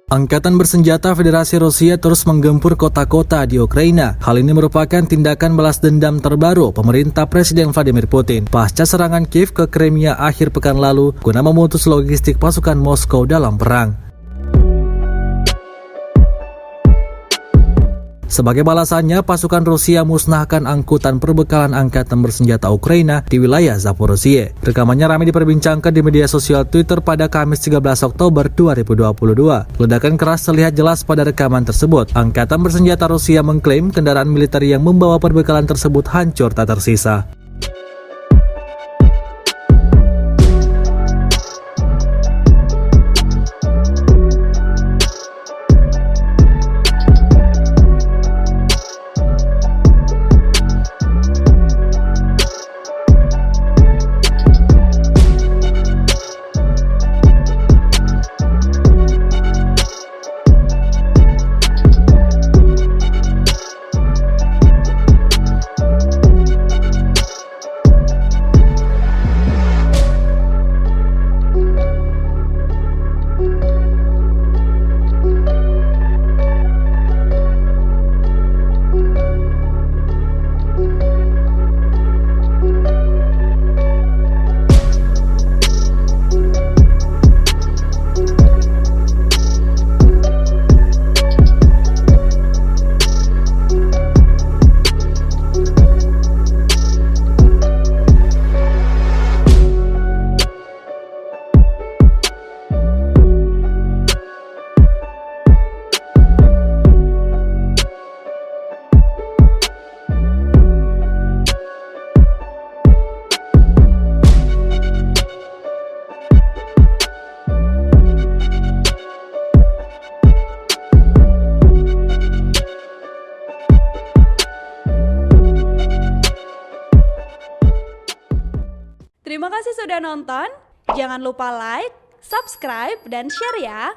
Angkatan bersenjata Federasi Rusia terus menggempur kota-kota di Ukraina. Hal ini merupakan tindakan balas dendam terbaru pemerintah Presiden Vladimir Putin pasca serangan Kiev ke Crimea akhir pekan lalu guna memutus logistik pasukan Moskow dalam perang. Sebagai balasannya, pasukan Rusia musnahkan angkutan perbekalan angkatan bersenjata Ukraina di wilayah Zaporizhia. Rekamannya ramai diperbincangkan di media sosial Twitter pada Kamis 13 Oktober 2022. Ledakan keras terlihat jelas pada rekaman tersebut. Angkatan bersenjata Rusia mengklaim kendaraan militer yang membawa perbekalan tersebut hancur tak tersisa. Terima kasih sudah nonton. Jangan lupa like, subscribe, dan share ya.